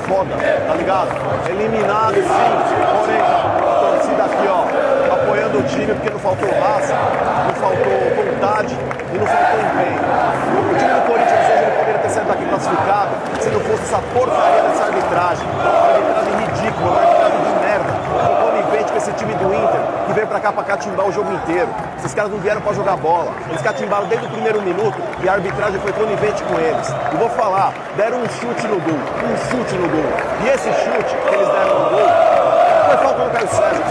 foda, tá ligado? Eliminado, sim, porém, a torcida aqui, ó, apoiando o time, porque não faltou raça, não faltou vontade e não faltou empenho. O time do Corinthians hoje ele poderia ter saído daqui classificado se não fosse essa porcaria dessa arbitragem. Uma arbitragem ridícula, uma arbitragem de merda. Foi conivente com esse time do Inter, que veio pra cá pra catimbar o jogo inteiro. Esses caras não vieram pra jogar bola. Eles catimbaram desde o primeiro minuto e a arbitragem foi conivente com eles. E vou falar, deram um chute no gol. E esse chute que eles deram no gol foi falta no Caio César.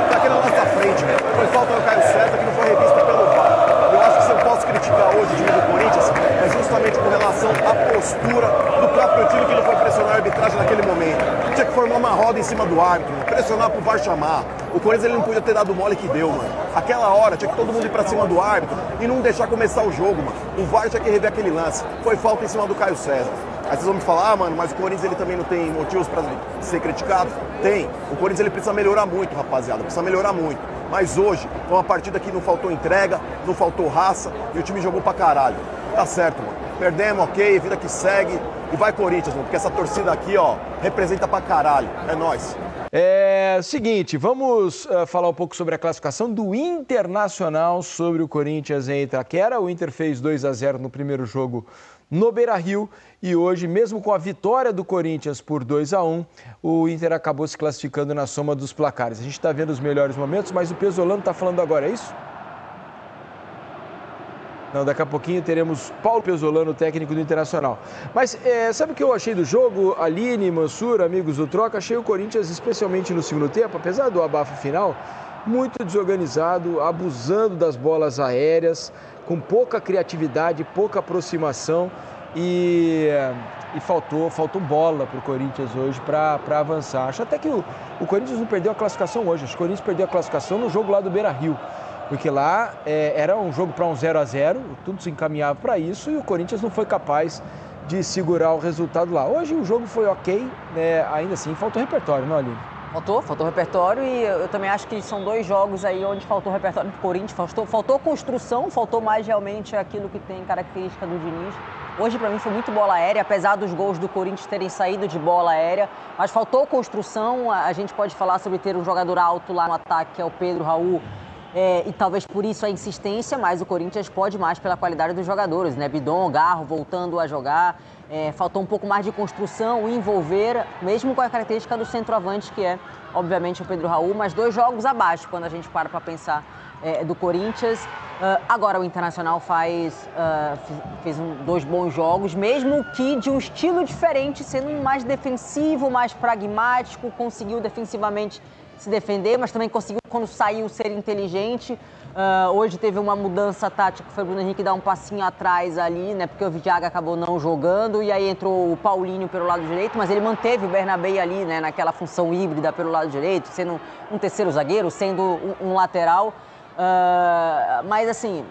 Tá aqui na nossa frente, né? Foi falta no Caio César que não foi revista pelo VAR. Eu acho que se eu posso criticar hoje o time do Corinthians é justamente com relação à postura do próprio time que não foi pressionar a arbitragem naquele momento. Tinha que formar uma roda em cima do árbitro, pressionar pro VAR chamar. O Corinthians ele não podia ter dado mole que deu, mano. Aquela hora tinha que todo mundo ir pra cima do árbitro e não deixar começar o jogo, mano. O VAR tinha que rever aquele lance. Foi falta em cima do Caio César. Aí vocês vão me falar, mano, mas o Corinthians ele também não tem motivos pra ser criticado? Tem. O Corinthians ele precisa melhorar muito, rapaziada. Precisa melhorar muito. Mas hoje foi uma partida que não faltou entrega, não faltou raça e o time jogou pra caralho. Tá certo, mano. Perdemos, ok, vida que segue. E vai Corinthians, mano, porque essa torcida aqui, ó, representa pra caralho. É nóis. Seguinte, vamos falar um pouco sobre a classificação do Internacional sobre o Corinthians em Itaquera. O Inter fez 2-0 no primeiro jogo no Beira-Rio e hoje, mesmo com a vitória do Corinthians por 2-1, o Inter acabou se classificando na soma dos placares. A gente está vendo os melhores momentos, mas o Pesolano está falando agora, é isso? Não, daqui a pouquinho teremos Paulo Pesolano, técnico do Internacional. Mas sabe o que eu achei do jogo? Aline, Mansur, amigos do Troca, achei o Corinthians, especialmente no segundo tempo, apesar do abafo final, muito desorganizado, abusando das bolas aéreas, com pouca criatividade, pouca aproximação e faltou bola para o Corinthians hoje para avançar. Acho até que o Corinthians não perdeu a classificação hoje, acho que o Corinthians perdeu a classificação no jogo lá do Beira-Rio. Porque lá era um jogo para um 0-0, tudo se encaminhava para isso e o Corinthians não foi capaz de segurar o resultado lá. Hoje o jogo foi ok, né? Ainda assim faltou repertório, não, Aline? Faltou repertório e eu também acho que são dois jogos aí onde faltou repertório do Corinthians, faltou construção, faltou mais realmente aquilo que tem característica do Diniz. Hoje, para mim, foi muito bola aérea, apesar dos gols do Corinthians terem saído de bola aérea, mas faltou construção. A gente pode falar sobre ter um jogador alto lá no ataque, que é o Pedro Raul, e talvez por isso a insistência, mas o Corinthians pode mais pela qualidade dos jogadores, né? Bidon, Garro voltando a jogar, faltou um pouco mais de construção, envolver, mesmo com a característica do centroavante, que é, obviamente, o Pedro Raul, mas dois jogos abaixo, quando a gente para pensar do Corinthians. Agora o Internacional fez dois bons jogos, mesmo que de um estilo diferente, sendo mais defensivo, mais pragmático, conseguiu defensivamente se defender, mas também conseguiu, quando saiu, ser inteligente. Hoje teve uma mudança tática, que foi o Bruno Henrique dar um passinho atrás ali, né? Porque o Vidiaga acabou não jogando, e aí entrou o Paulinho pelo lado direito, mas ele manteve o Bernabé ali, né? Naquela função híbrida pelo lado direito, sendo um terceiro zagueiro, sendo um lateral. Mas assim,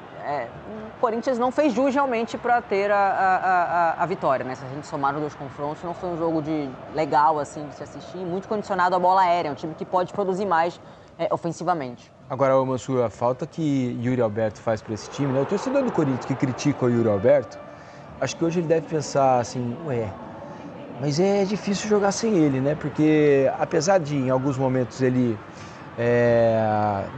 o Corinthians não fez jus realmente para ter a vitória, né? Se a gente somar os dois confrontos, não foi um jogo legal assim de se assistir, muito condicionado à bola aérea, um time que pode produzir mais ofensivamente. Agora, Mansur, a falta que Yuri Alberto faz para esse time, né? O torcedor do Corinthians que critica o Yuri Alberto, acho que hoje ele deve pensar assim, mas é difícil jogar sem ele, né? Porque apesar de em alguns momentos ele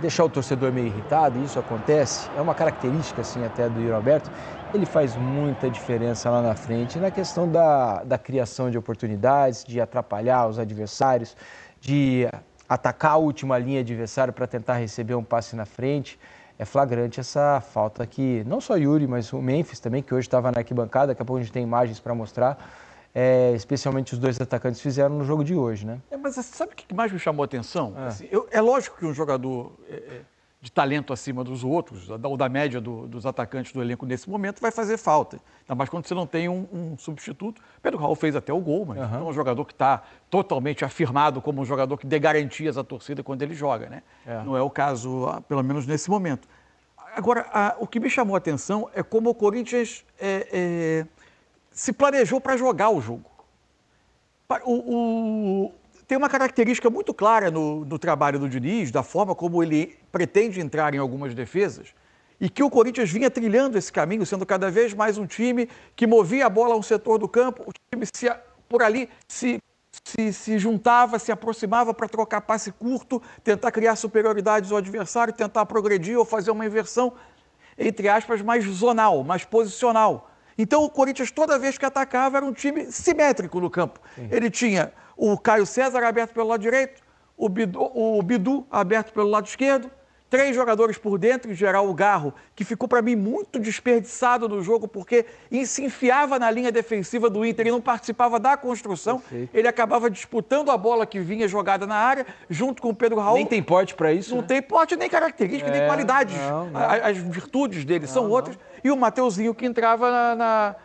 deixar o torcedor meio irritado, e isso acontece, é uma característica assim até do Yuri Alberto, ele faz muita diferença lá na frente na questão da criação de oportunidades, de atrapalhar os adversários, de atacar a última linha adversária para tentar receber um passe na frente. É flagrante essa falta que não só Yuri, mas o Memphis também, que hoje estava na arquibancada, daqui a pouco a gente tem imagens para mostrar, especialmente os dois atacantes fizeram no jogo de hoje, né? Mas sabe o que mais me chamou a atenção? Assim, é lógico que um jogador de talento acima dos outros, ou da média dos atacantes do elenco nesse momento, vai fazer falta. Ainda mais quando você não tem um substituto. Pedro Raul fez até o gol, mas não é um jogador que está totalmente afirmado como um jogador que dê garantias à torcida quando ele joga, né? Não é o caso, pelo menos nesse momento. Agora, o que me chamou a atenção é como o Corinthians se planejou para jogar o jogo. Tem uma característica muito clara no trabalho do Diniz, da forma como ele pretende entrar em algumas defesas, e que o Corinthians vinha trilhando esse caminho, sendo cada vez mais um time que movia a bola a um setor do campo, o time por ali se se juntava, se aproximava para trocar passe curto, tentar criar superioridades ao adversário, tentar progredir ou fazer uma inversão, entre aspas, mais zonal, mais posicional. Então o Corinthians, toda vez que atacava, era um time simétrico no campo. Sim. Ele tinha o Caio César aberto pelo lado direito, o Bidu aberto pelo lado esquerdo, 3 jogadores por dentro, em geral o Garro, que ficou para mim muito desperdiçado no jogo, porque se enfiava na linha defensiva do Inter e não participava da construção. Perfeito. Ele acabava disputando a bola que vinha jogada na área, junto com o Pedro Raul. Nem tem porte para isso. Não tem porte, nem característica, nem qualidades. Não. As virtudes dele são outras. E o Mateuzinho, que entrava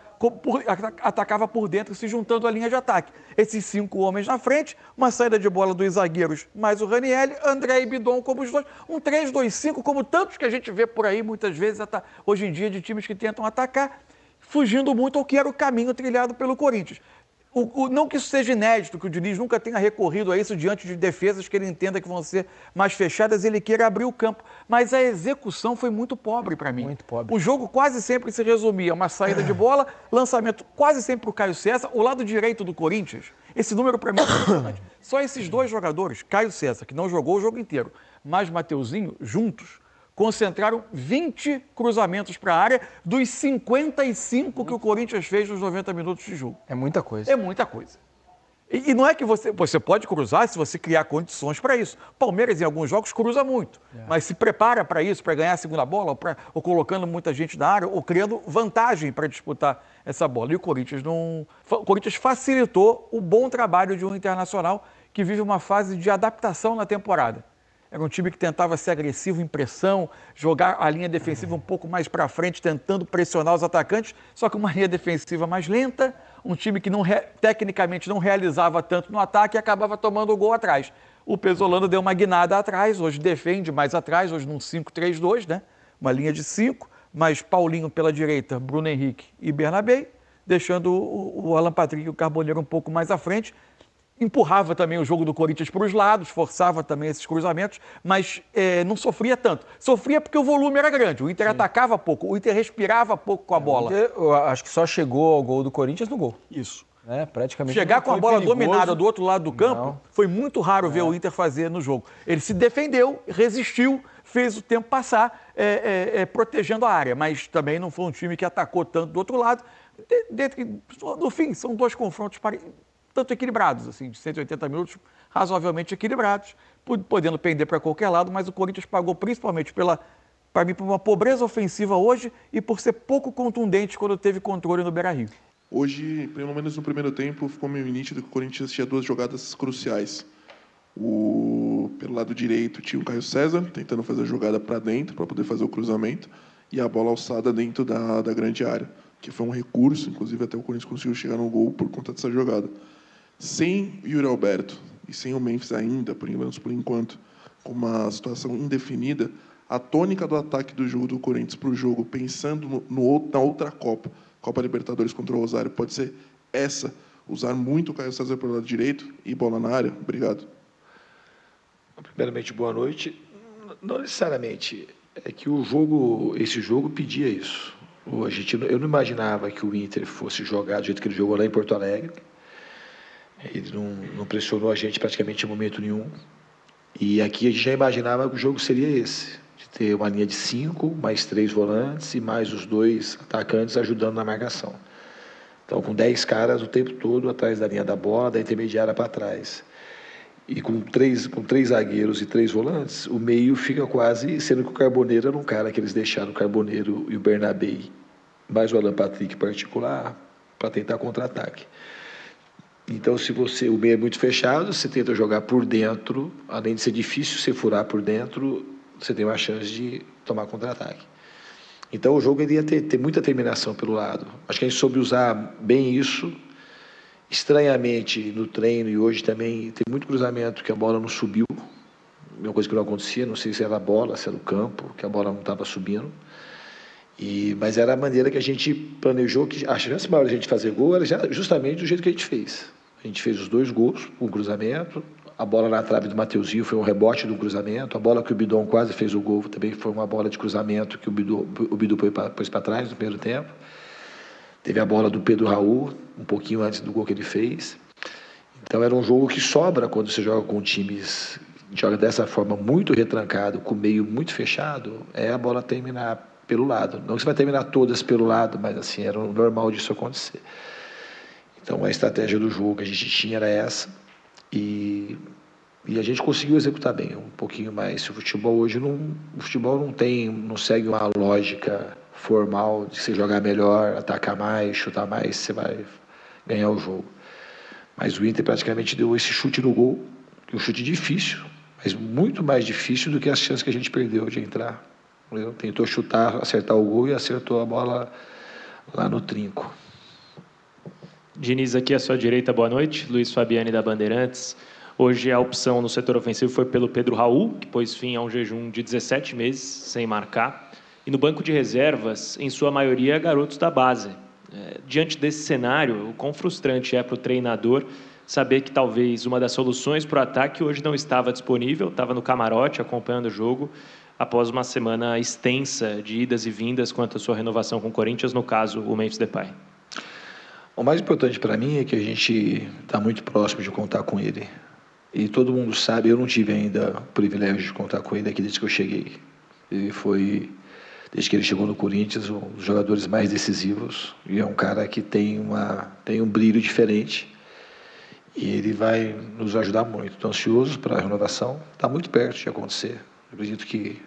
atacava por dentro, se juntando à linha de ataque. Esses 5 homens na frente, uma saída de bola dos zagueiros, mais o Ranieri, André e Bidon como os dois, um 3-2-5, como tantos que a gente vê por aí, muitas vezes, hoje em dia, de times que tentam atacar, fugindo muito ao que era o caminho trilhado pelo Corinthians. Não que isso seja inédito, que o Diniz nunca tenha recorrido a isso diante de defesas que ele entenda que vão ser mais fechadas, ele queira abrir o campo. Mas a execução foi muito pobre para mim. Muito pobre. O jogo quase sempre se resumia a uma saída de bola, lançamento quase sempre para o Caio César. O lado direito do Corinthians, esse número para mim é impressionante. Só esses 2 jogadores, Caio César, que não jogou o jogo inteiro, mais Mateuzinho, juntos, concentraram 20 cruzamentos para a área dos 55 que o Corinthians fez nos 90 minutos de jogo. É muita coisa. É muita coisa. E não é que você pode cruzar se você criar condições para isso. Palmeiras, em alguns jogos, cruza muito. Mas se prepara para isso, para ganhar a segunda bola, ou colocando muita gente na área, ou criando vantagem para disputar essa bola. E o Corinthians facilitou o bom trabalho de um Internacional que vive uma fase de adaptação na temporada. Era um time que tentava ser agressivo em pressão, jogar a linha defensiva um pouco mais para frente, tentando pressionar os atacantes, só que uma linha defensiva mais lenta, um time que tecnicamente não realizava tanto no ataque e acabava tomando o gol atrás. O Pesolano deu uma guinada atrás, hoje defende mais atrás, hoje num 5-3-2, né? Uma linha de 5, mais Paulinho pela direita, Bruno Henrique e Bernabé, deixando o Alan Patrick e o Carboneiro um pouco mais à frente. Empurrava também o jogo do Corinthians para os lados, forçava também esses cruzamentos, mas não sofria tanto. Sofria porque o volume era grande, o Inter atacava pouco, o Inter respirava pouco com a bola. Eu acho que só chegou ao gol do Corinthians no gol. Isso. Praticamente. Chegar com a bola dominada do outro lado do campo, foi muito raro ver o Inter fazer no jogo. Ele se defendeu, resistiu, fez o tempo passar, protegendo a área, mas também não foi um time que atacou tanto do outro lado. No fim, são 2 confrontos tanto equilibrados, assim, de 180 minutos, razoavelmente equilibrados, podendo pender para qualquer lado, mas o Corinthians pagou principalmente para mim, por uma pobreza ofensiva hoje e por ser pouco contundente quando teve controle no Beira-Rio. Hoje, pelo menos no primeiro tempo, ficou meio nítido que o Corinthians tinha 2 jogadas cruciais. Pelo lado direito tinha o Caio César, tentando fazer a jogada para dentro, para poder fazer o cruzamento, e a bola alçada dentro da grande área, que foi um recurso, inclusive até o Corinthians conseguiu chegar no gol por conta dessa jogada. Sem Yuri Alberto e sem o Memphis ainda, por enquanto, com uma situação indefinida, a tônica do ataque do jogo do Corinthians para o jogo, pensando na outra Copa Libertadores contra o Rosário, pode ser essa, usar muito o Caio César pelo lado direito e bola na área? Obrigado. Primeiramente, boa noite. Não necessariamente é que esse jogo pedia isso. Eu não imaginava que o Inter fosse jogar do jeito que ele jogou lá em Porto Alegre. Ele não pressionou a gente praticamente em momento nenhum. E aqui a gente já imaginava que o jogo seria esse, de ter uma linha de 5, mais 3 volantes e mais os 2 atacantes ajudando na marcação. Então, com 10 caras o tempo todo atrás da linha da bola, da intermediária para trás. E com três zagueiros e 3 volantes, o meio fica quase, sendo que o Carboneiro era um cara que eles deixaram o Carboneiro e o Bernabé, mais o Alan Patrick particular, para tentar contra-ataque. Então, se o meio é muito fechado, você tenta jogar por dentro, além de ser difícil você furar por dentro, você tem uma chance de tomar contra-ataque. Então, o jogo ele ia ter muita terminação pelo lado. Acho que a gente soube usar bem isso. Estranhamente, no treino e hoje também, tem muito cruzamento que a bola não subiu. Uma coisa que não acontecia, não sei se era a bola, se era o campo, que a bola não estava subindo. Mas era a maneira que a gente planejou, que a chance maior de a gente fazer gol era justamente do jeito que a gente fez. A gente fez os 2 gols, um cruzamento, a bola na trave do Mateuzinho foi um rebote do cruzamento, a bola que o Bidon quase fez o gol também foi uma bola de cruzamento que o Bidu pôs para trás no primeiro tempo. Teve a bola do Pedro Raul, um pouquinho antes do gol que ele fez. Então era um jogo que sobra quando você joga com times, joga dessa forma muito retrancado, com o meio muito fechado, é a bola terminar pelo lado. Não que você vai terminar todas pelo lado, mas assim, era o normal disso acontecer. Então a estratégia do jogo que a gente tinha era essa, e a gente conseguiu executar bem, um pouquinho mais. O futebol hoje não segue uma lógica formal de você jogar melhor, atacar mais, chutar mais, você vai ganhar o jogo. Mas o Inter praticamente deu esse chute no gol, um chute difícil, mas muito mais difícil do que as chances que a gente perdeu de entrar. Tentou chutar, acertar o gol e acertou a bola lá no trinco. Diniz, aqui à sua direita, boa noite. Luiz Fabiani, da Bandeirantes. Hoje a opção no setor ofensivo foi pelo Pedro Raul, que pôs fim a um jejum de 17 meses sem marcar. E no banco de reservas, em sua maioria, garotos da base. Diante desse cenário, o quão frustrante é para o treinador saber que talvez uma das soluções para o ataque hoje não estava disponível, estava no camarote acompanhando o jogo, após uma semana extensa de idas e vindas quanto à sua renovação com o Corinthians, no caso, o Memphis Depay. O mais importante para mim é que a gente está muito próximo de contar com ele. E todo mundo sabe, eu não tive ainda o privilégio de contar com ele aqui desde que eu cheguei. Ele foi, desde que ele chegou no Corinthians, um dos jogadores mais decisivos. E é um cara que tem um brilho diferente. E ele vai nos ajudar muito. Estou ansioso para a renovação. Está muito perto de acontecer. Eu acredito que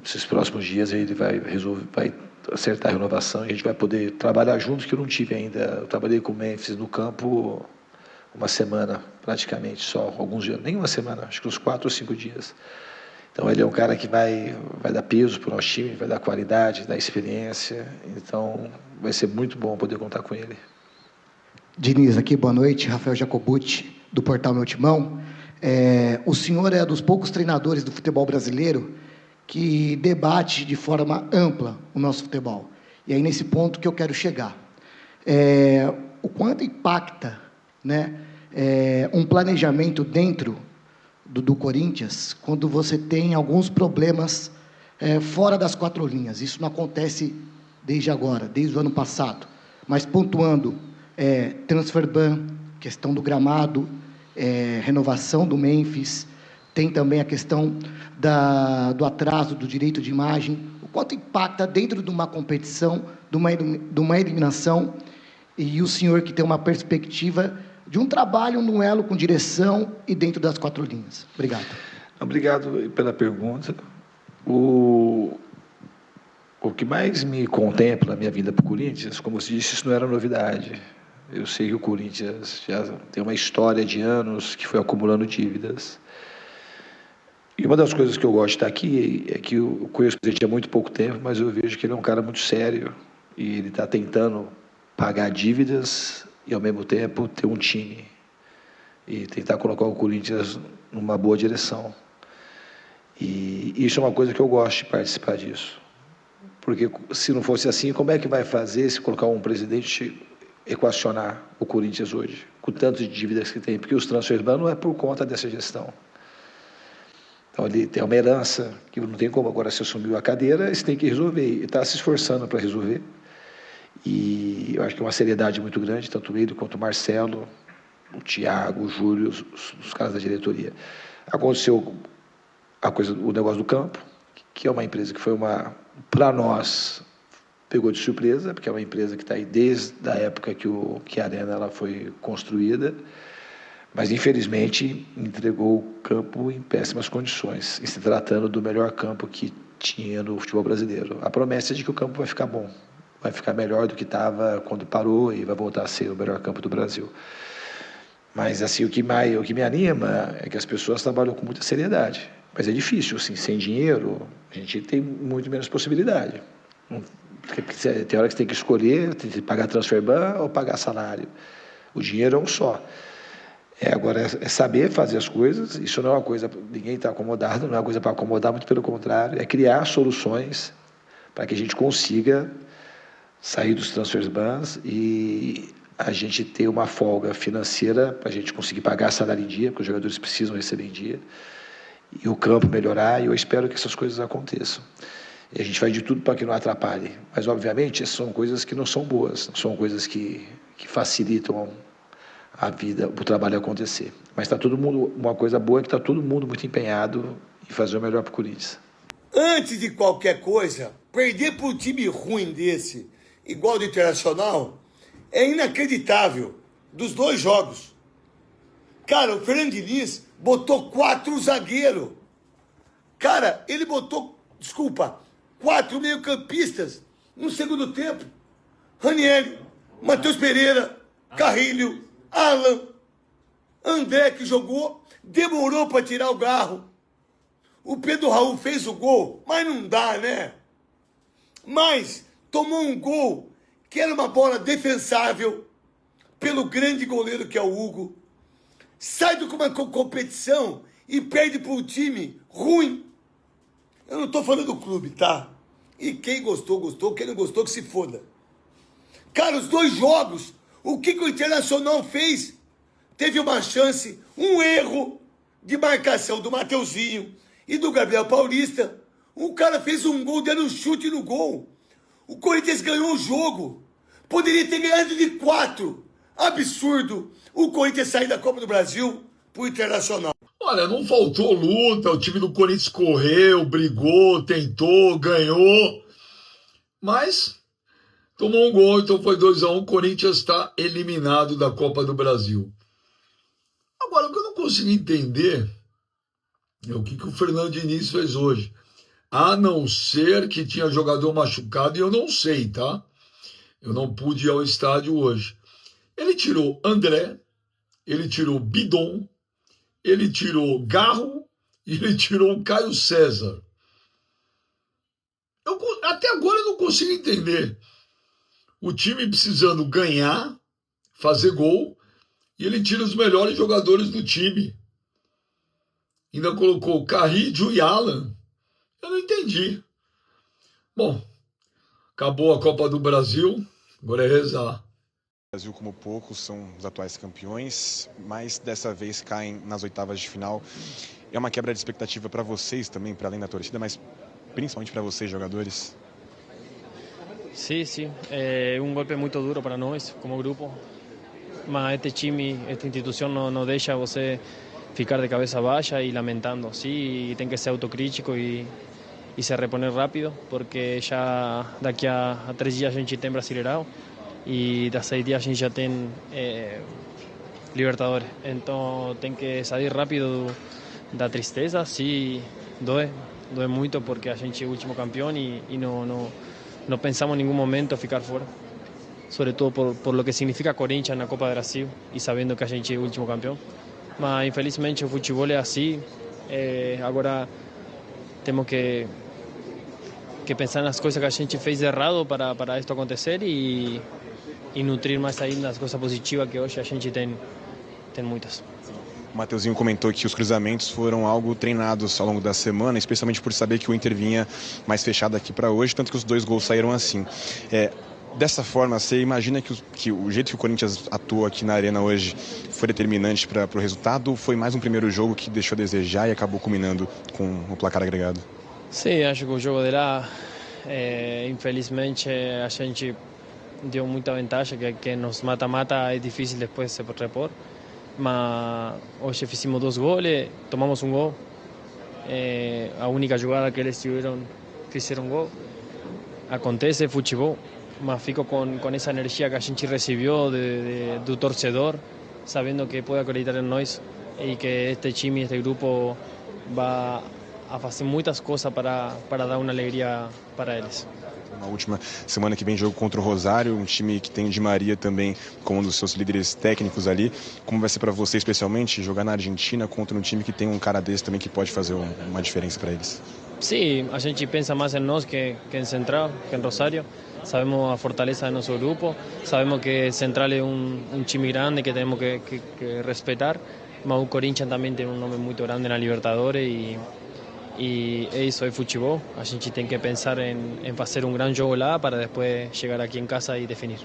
nesses próximos dias ele vai acertar a renovação e a gente vai poder trabalhar juntos, que eu não tive ainda. Eu trabalhei com o Memphis no campo uma semana, praticamente, só alguns dias, nem uma semana, acho que uns 4 ou 5 dias. Então ele é um cara que vai dar peso para o nosso time, vai dar qualidade, dar experiência. Então vai ser muito bom poder contar com ele. Diniz, aqui, boa noite. Rafael Jacobucci, do Portal Meu Timão. O senhor é dos poucos treinadores do futebol brasileiro que debate de forma ampla o nosso futebol. E aí, nesse ponto que eu quero chegar. O quanto impacta, né, um planejamento dentro do Corinthians quando você tem alguns problemas fora das 4 linhas. Isso não acontece desde agora, desde o ano passado. Mas pontuando, transfer ban, questão do gramado, renovação do Memphis, tem também a questão do atraso do direito de imagem, o quanto impacta dentro de uma competição, de uma eliminação, e o senhor que tem uma perspectiva de um trabalho, um duelo com direção e dentro das 4 linhas. Obrigado. Obrigado pela pergunta. O que mais me contempla na minha vinda para o Corinthians, como você disse, isso não era novidade. Eu sei que o Corinthians já tem uma história de anos que foi acumulando dívidas. E uma das coisas que eu gosto de estar aqui é que eu conheço o presidente há muito pouco tempo, mas eu vejo que ele é um cara muito sério e ele está tentando pagar dívidas e, ao mesmo tempo, ter um time e tentar colocar o Corinthians numa boa direção. E isso é uma coisa que eu gosto de participar disso. Porque se não fosse assim, como é que vai fazer se colocar um presidente equacionar o Corinthians hoje, com tantas dívidas que tem? Porque os transfers não é por conta dessa gestão. Então, ele tem uma herança que não tem como. Agora, se assumiu a cadeira, você tem que resolver. Ele está se esforçando para resolver. E eu acho que é uma seriedade muito grande, tanto ele quanto o Marcelo, o Thiago, o Júlio, os caras da diretoria. Aconteceu o negócio do campo, que é uma empresa que foi para nós, pegou de surpresa, porque é uma empresa que está aí desde a época que a Arena ela foi construída, mas infelizmente entregou o campo em péssimas condições, se tratando do melhor campo que tinha no futebol brasileiro. A promessa é de que o campo vai ficar bom, vai ficar melhor do que estava quando parou e vai voltar a ser o melhor campo do Brasil. Mas assim, o que me anima é que as pessoas trabalham com muita seriedade. Mas é difícil, assim, sem dinheiro, a gente tem muito menos possibilidade. Tem hora que você tem que escolher, tem que pagar transfer ban ou pagar salário. O dinheiro é um só. Agora, é saber fazer as coisas. Isso não é uma coisa, ninguém está acomodado, não é uma coisa para acomodar, muito pelo contrário. É criar soluções para que a gente consiga sair dos transfer bans e a gente ter uma folga financeira para a gente conseguir pagar salário em dia, porque os jogadores precisam receber em dia, e o campo melhorar, e eu espero que essas coisas aconteçam. E a gente faz de tudo para que não atrapalhe. Mas, obviamente, essas são coisas que não são boas, não são coisas que facilitam a vida, o trabalho acontecer. Mas está todo mundo, uma coisa boa é que está todo mundo muito empenhado em fazer o melhor para o Corinthians. Antes de qualquer coisa, perder para um time ruim desse, igual do Internacional, é inacreditável. Dos 2 jogos. Cara, o Fernando Diniz botou 4 zagueiros. Cara, ele botou, 4 meio-campistas no segundo tempo. Ranieri, Matheus Pereira, Carrilho, Alan, André, que jogou, demorou para tirar o Garro. O Pedro Raul fez o gol, mas não dá, né? Mas tomou um gol que era uma bola defensável pelo grande goleiro que é o Hugo. Sai de uma competição e perde para um time ruim. Eu não estou falando do clube, tá? E quem gostou, gostou. Quem não gostou, que se foda. Cara, os 2 jogos, o que o Internacional fez? Teve uma chance, um erro de marcação do Mateuzinho e do Gabriel Paulista. O cara fez um gol, dando um chute no gol. O Corinthians ganhou o jogo. Poderia ter ganhado de 4. Absurdo. O Corinthians sair da Copa do Brasil pro Internacional. Olha, não faltou luta, o time do Corinthians correu, brigou, tentou, ganhou, mas tomou um gol, então foi 2-1, o Corinthians está eliminado da Copa do Brasil. Agora, o que eu não consigo entender é o que o Fernando Diniz fez hoje, a não ser que tinha jogador machucado, e eu não sei, tá? Eu não pude ir ao estádio hoje. Ele tirou André, ele tirou Bidon, ele tirou Garro e ele tirou o Caio César. Até agora eu não consigo entender. O time precisando ganhar, fazer gol, e ele tira os melhores jogadores do time. Ainda colocou Carrillo e Alan. Eu não entendi. Bom, acabou a Copa do Brasil, agora é rezar. O Brasil, como poucos, são os atuais campeões, mas dessa vez caem nas oitavas de final. É uma quebra de expectativa para vocês também, para além da torcida, mas principalmente para vocês, jogadores? Sí, es un golpe muy duro para nós como grupo, mas este time, esta institución no deja você ficar de cabeça baixa y lamentando, sí, y tem que ser autocrítico y se reponer rápido, porque já daqui a 3 dias a gente tem Brasileirão e das 6 dias a gente já tem Libertadores, então tem que sair rápido da tristeza, sí, doe muito porque a gente é o último campeão e não pensamos em nenhum momento ficar fora, sobretudo por lo que significa Corinthians na Copa do Brasil e sabendo que a gente é o último campeão. Mas infelizmente o futebol é assim, agora temos que pensar nas coisas que a gente fez de errado para isso acontecer e nutrir mais ainda as coisas positivas que hoje a gente tem muitas. O Mateuzinho comentou que os cruzamentos foram algo treinados ao longo da semana, especialmente por saber que o Inter vinha mais fechado aqui para hoje, tanto que os 2 gols saíram assim. Dessa forma, você imagina que o jeito que o Corinthians atuou aqui na Arena hoje foi determinante para o resultado, ou foi mais um primeiro jogo que deixou a desejar e acabou culminando com o placar agregado? Sim, acho que o jogo de lá, infelizmente, a gente deu muita vantagem, que nos mata-mata é difícil depois se repor. Mas hoje fizemos 2 goles, tomamos um gol. A única jogada que eles fizeram gol. Acontece, futebol, mas fico com essa energia que a gente recebeu do torcedor, sabendo que pode acreditar em nós e que este time, este grupo vai a fazer muitas coisas para dar uma alegria para eles. Na última semana que vem, jogo contra o Rosário, um time que tem o Di Maria também como um dos seus líderes técnicos ali. Como vai ser para você, especialmente, jogar na Argentina contra um time que tem um cara desse também que pode fazer uma diferença para eles? Sim, a gente pensa mais em nós que em Central, que em Rosário. Sabemos a fortaleza de nosso grupo, sabemos que Central é um time grande que temos que respeitar, mas o Corinthians também tem um nome muito grande na Libertadores e é isso, é futebol. A gente tem que pensar em fazer um grande jogo lá para depois chegar aqui em casa e definir.